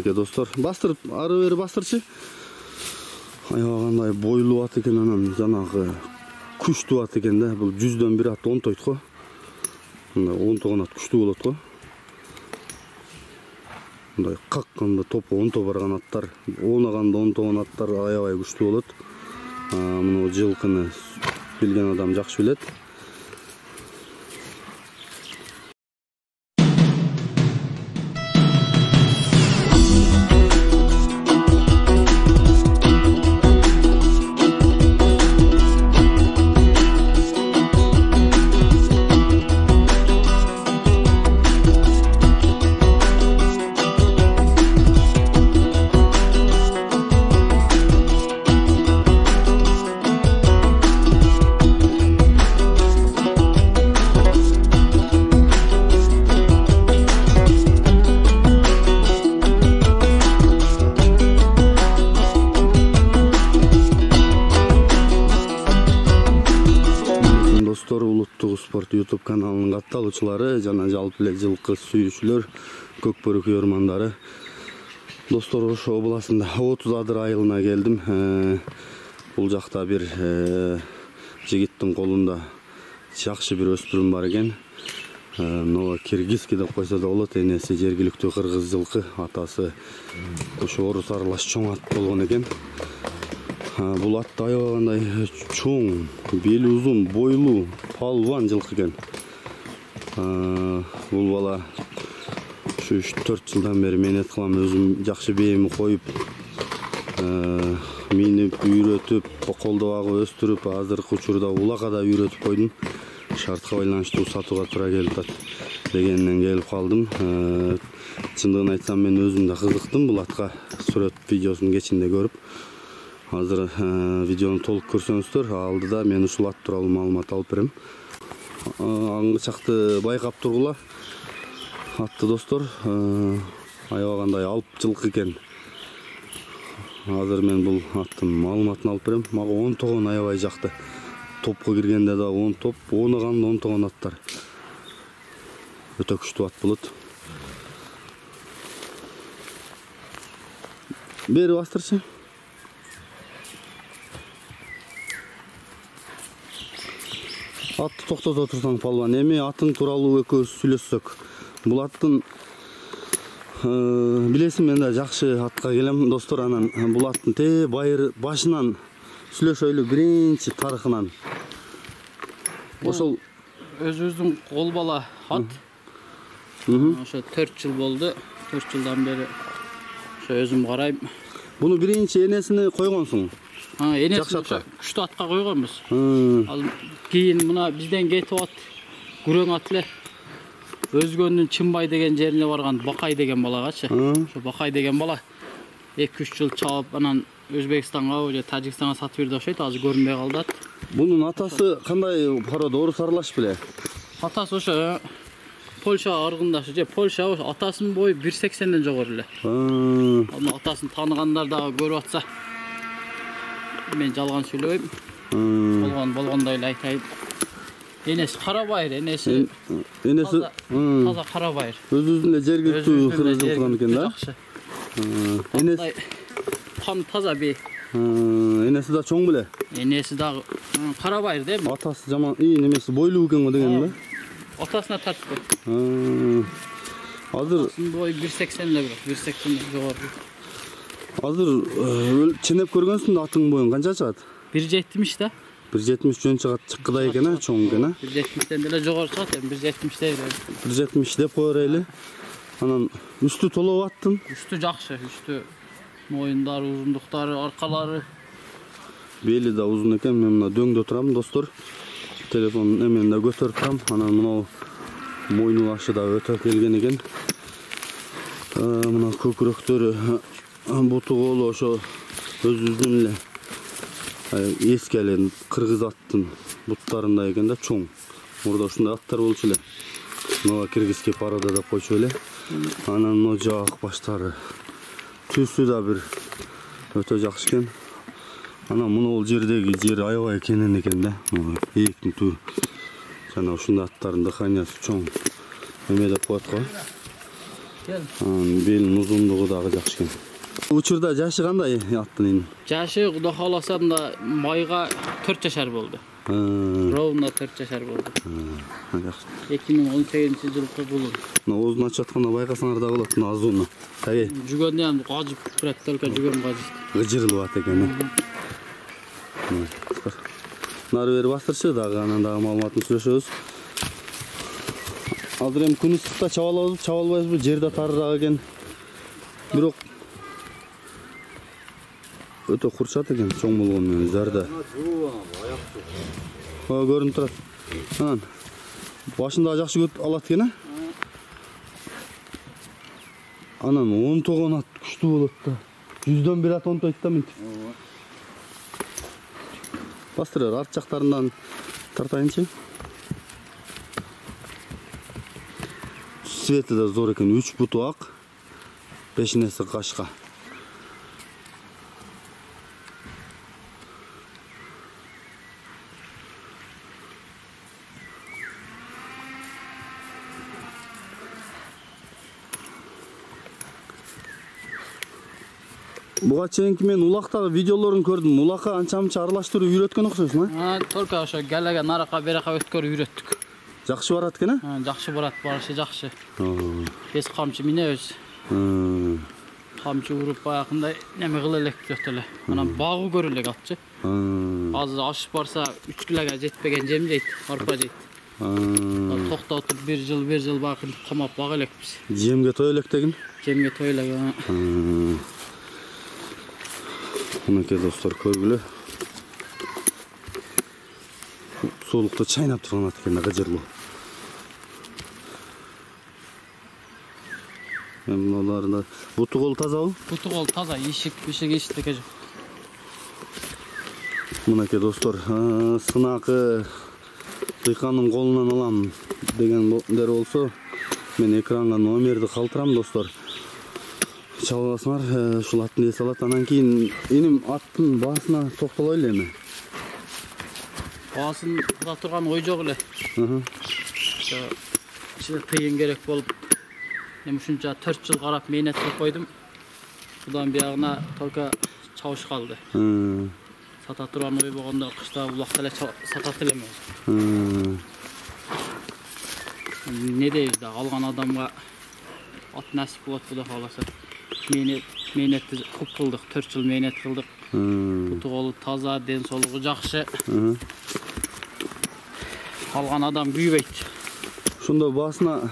эке достор. Бастырып, ары бери бастырчы. Аябагандай бойлуу ат экен, анан жанагы күчтүү ат экен да. Бул 100дөн 1 ат онтойт го. Мындай онтогон ат күчтүү болот го. Мындай какканда топу онто барган аттар, оонаганда онтогон аттар аябай күчтүү болот. Мына жылкыны билген адам жакшы билет. Улуттук спорт YouTube каналынын катталуучулары жана жалпы эле жылкы сүйүүчүлөр, көк бөрүкөй ормандары. Достор, Ош областында 30 адыр айылына келдим. Бул жакта бир жигиттин колунда жакшы бир өспүрүм бар экен. Киргизский деп койсо да болот. Энеси жергиликтүү кыргыз жылкы, атасы ошо орус аралаш чоң ат болгон экен. Бул ат аябагандай чоң, бели узун, бойлуу, палван жылкы экен. Бул бала 3-4 жылдан бери менет кылам, өзүм жакшы бээми коюп, минип, үйрөтүп, колдо агып өстүрүп, азыркы учурда улакка да үйрөтүп койдум. Шартка байланыштуу сатууга туура келип атат дегенден келип калдым. Чындыгын айтсам, мен өзүм да кызыктым бул атка, сүрөт видеосун кечинде көрүп. Азыр видеону толук көрсөңүздөр, алдыда мен ушул ат тууралуу маалымат алып берем. Аңгычакты байкап тургула. Атты достор, аябагандай алып жылкы экен. Азыр мен бул аттын маалыматын алып берем. Мага онтогон аябай жакты. Топко киргенде да он топ, оонаганда онтогон аттар. Өтө күчтүү ат болот. Бери бастырчы. Атты токтото турсаң палван, эми атын тууралуу экөөбүз сүйлөшсөк. Бул аттын билесиң, мен да жакшы атка келем достор. Анан бул аттын байыр башынан сүйлөшөйлү, биринчи тарыхынан. Ошол өзүбүздүн кол бала ат. Ошо 4 жыл болду. 4 жылдан бери ошо өзүм карайм. Буну биринчи энесине койгонсуң. Энеси күчтүү атка койгонбуз. Ал кийин мына бизден кетип ат, күрөң ат эле. Өзгөндүн Чымбай деген жерине барган Бакай деген балагачы. Ошо Бакай деген бала 2-3 жыл чабып, анан Өзбекстанга же Тажикстанга сатып берди окшойт, азыр көрүнбөй калды ат. Бунун атасы кандай порода, орус аралаш беле? Атасы ошо Польша аргындашы же Польша, атасынын бою 1.80ден жогору эле. Аны атасын тааныгандар дагы көрүп атса, мен жалган сүйлөбөйм. Болгондой эле айтайын. Энеси карабайыр, энеси таза карабайыр. Өзүбүздүн эле жергиликтүү кыргыз жылкынан экен да. Энеси кан таза бей. Энеси да чоң беле? Энеси дагы карабайыр да. Атасы жаман немеси бойлуу экен го деген да. Атасына тартып. Азыр бой 1.80 эле, 1.80 жогору. Азыр ченеп көргөнсүң да, атың боюн канча чыгат? 1.70 да. 1.70 жөн чыгат, чыккыдай экен, чоң экен. 1.70ден деле жогору чыгат, 1.70 дейт. 1.70 деп кое берели. Анан үстү толоп аттын. Үстү жакшы, үстү моюндары, узундуктары, аркалары. Бели да узун экен. Мен мына дөңдө турам достор. Телефонун эмен да көтөрүп турам. Анан мына мойну башы да өтө келген экен. Мына көкүрөктөрү, буту колу ошо өзүбүздүн эле эски эле кыргыз аттын буттарында экен да, чоң. Мурда ушундай аттар болчу эле. Мына киргизский порода деп койчу эле. Анан мына жак баштары. Түсү да бир өтө жакшы экен. Анан мына жердеги жер аябай кенен экен да. Ийиктин түбү. Жана ушундай аттардын дыханиясы чоң. Эме деп коет го. Gel. Belin uzunluğu dagı jakşı eкен. Учурда жашы кандай аттын эми? Жашы Кудай кааласам да майга 4 жашар болду. Ровно 4 жашар болду. 2018-жылкы булун. Оозун ачып атканда байкасаңар да болот, азууну. Таги. Жүгөндө ham кажып турат, только жүгөн кажып. Гыжырылып ат экен. Нары бери бастырчы дагы, анан дагы маалыматын сүйлөшөбүз. Азыр эми күн ысыкта чабалабызбы, чабалбайбызбы, жерде тарыраак экен. Бирок өтө курчат экен, чоң болгон менен зарда. Көрүнүп турат. Анан башында жакшы көт алат экен, а? Анан 10 тогон ат күчтүү болот да. 100дөн 1 ат онтойт да мынтип. Бастырар арт жактарынан тартайынчы. Свети да зор экен, 3 буту ак, пешинеси кашка. Буга чейинки мен улактагы видеолорун көрдүм. Улакка анча-мынча аралаштырып үйрөткөн окшойсуң, а? Только ошо галага нарака берака өткөрүп үйрөттүк. Жакшы барат экен, а? Жакшы барат, барышы жакшы. Бес камчы минебиз. Камчы уруп баягындай неме кыла элек жок эле. Анан багуу көрө элек атчы. Азыр ашып барса 3 килога жетпеген жем жейт, арпа жейт. Токтотуп 1 жыл багып камап бага элекпиз. Жемге той элек деген? Жемге той элек. Мынакей достор, көргүлө. Соолукта чайнап турган ат экен, гыжырлуу. Мыналарда буту кол тазабы? Буту кол таза, ишик эчтеке жок. Мынакей достор, сынакы дыйкандын колунан алам дегендер болсо, мен экранга номерди калтырам достор. Чабасыңар, ушул аттын эс алат. Анан кийин эним аттын баасына токтолойлу эми. Баасын кыла турган ой жок эле. Ичине тыйын керек болуп, эми ушунча 4 жыл карап мээнет кылып койдум. Будан биягына только чабыш калды. Сата турган ой болгондо кышта улакта эле сатат элем. Не дейбиз да, алган адамга ат насип болот, Кудай кааласа. Мээнетти көп кылдык, 4 жыл мээнет кылдык. Буту колу таза, ден соолугу жакшы. Алган адам күйбөйт. Ошондо баасын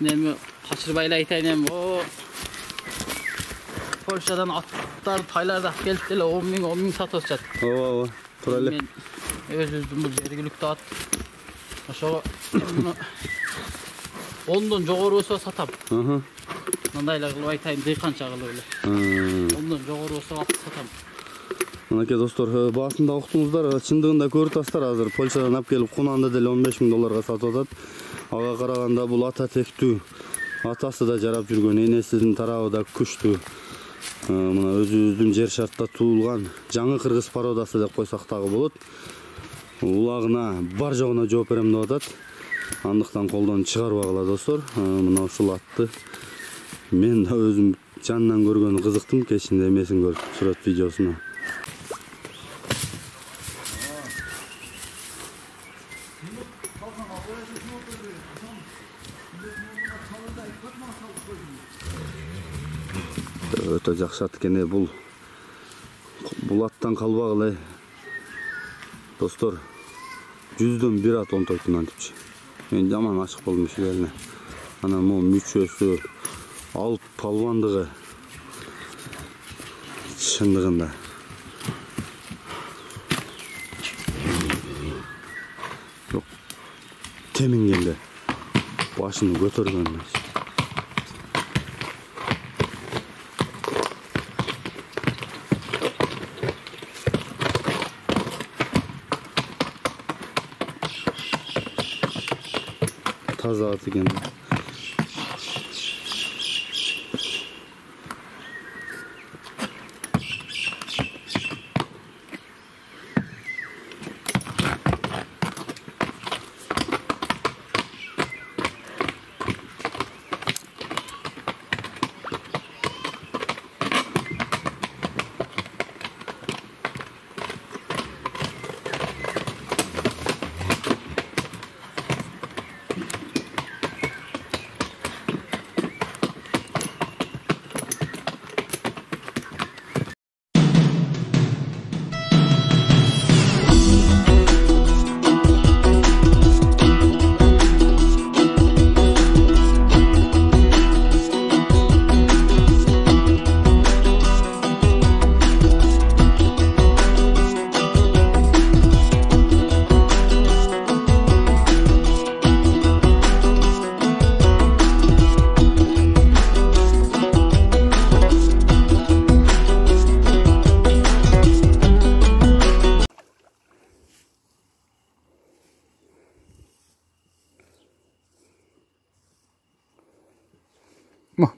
эми качырбай эле айтайын эми. Польшадан аттар тайларда келип эле 10 000 сатып атышат. Ооба, туура эле. Мен өзүбүздүн бул жергиликтүү ат. Ошого муну 10дон жогору болсо сатам. Мындай эле кылып айтайын, дыйканча кылып эле. 10дон жогору болсо ат сатам. Мынакей достор, баасында уктуңуздар, чындыгында көрүп атасыздар, азыр Польшадан алып келип кунанды деле 15 000 долларга сатып атат. Ага караганда бул ата тектүү. Атасы да жарап жүргөн, энесинин тарабы да күчтүү. Мына өзүбүздүн жер шартта туулган жаңы кыргыз породасы деп койсок дагы болот. Улагына бар жогуна жооп берем деп атат. Андыктан колдон чыгарбагыла достор. Мына ушул атты мен да өзүм жанынан көргөнү кызыктым, кечинде эмесин көрүп, сүрөт видеосуна. Өтө жакшы ат экен, бул аттан калбагыла достор. 100дөн 1 ат онтойт мынтипчи. Мен жаман ашык болдум ушуга. Анан могу мүчөсү, алып палвандыгы чындыгында. Жок, темингенде башын көтөргөн эмес. Таза ат экен. $40.000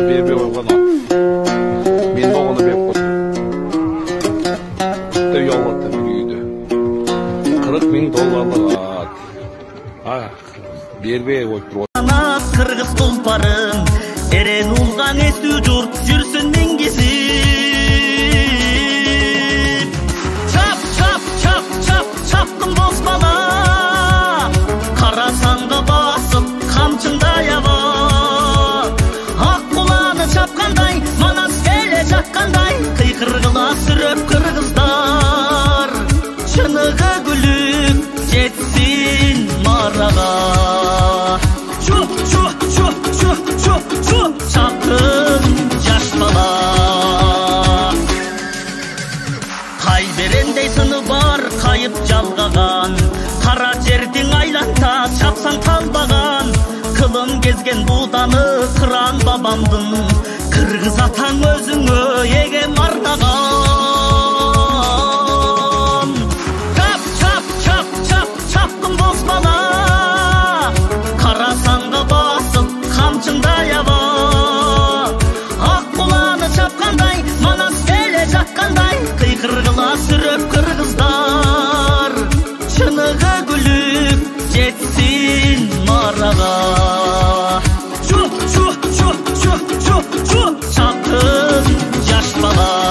berbe koygan at. Men de onu berip koydum. De yollattı bir uydu. $40.000 at. Ah, berbe koyup Kırgız tulparın eren ulgan esü jurt sürsün mingizip çap çap çap çap çapkın bozbala karasanga basıp kamçında yava ak kulağını çapkanday manas ele çakkanday kıykırgıla sürüp kırgızlar çınıgı gülüp jetsin maraga çapkın yaş bala Kayberendey sını var kayıp jalgagan kara jerdin aylanta çapsan kalbagan kılım gezgen buğdanı kıran babamdın kırgız atan özüngö egem arnagan çap çap çap çap çapkın bozbala karasanga basıp kamçında yava ak kulağını çapkanday manas ele çakkanday kıykırgıla sürüp kırgızlar çınıgı gülüp jetsin maraga çapkın yaş bala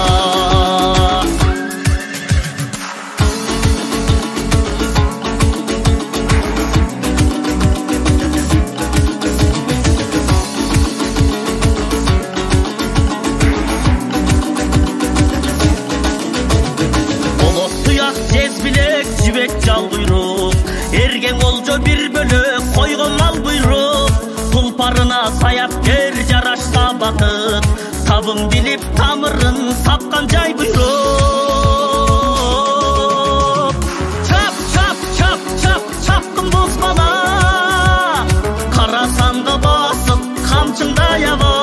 Jal buyruk, ergen olco bir bölük, koygon mal buyruk. Tulparına sayap ger jaraşta batıp, tabın bilip tamırın sapkan jay buyruk. Çap çap çap çap çapkın bozbala, karasanga basıp kamçında yava.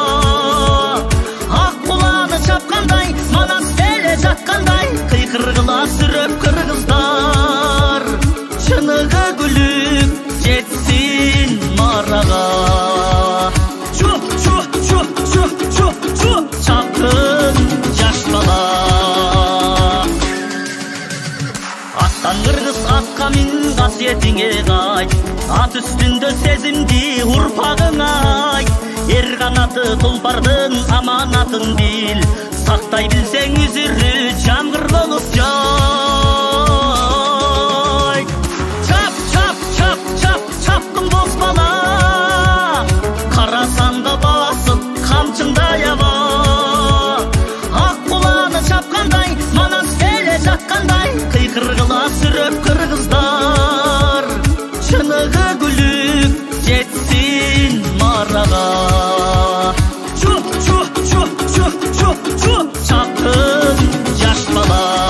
Ak kulağını çapkanday, manas ele çakkanday, kıykırgıla sürüp kırgızlar. Çınıgı gülüp jetsin maraga çapkın yaş bala Attan kırgız atka min kasiyetine gay at üstünde sezimdi urpagın ay er kanatı tulpardın amanatın bil saktay bilsen üzürü çamgır bolup jay çapkın bozbala karasanga basıp kamçında yava ak kulağını çapkanday manas ele çakkanday kıykırgıla sürüp kırgızlar çınıgı gülüp jetsin maraga çapkın yaş bala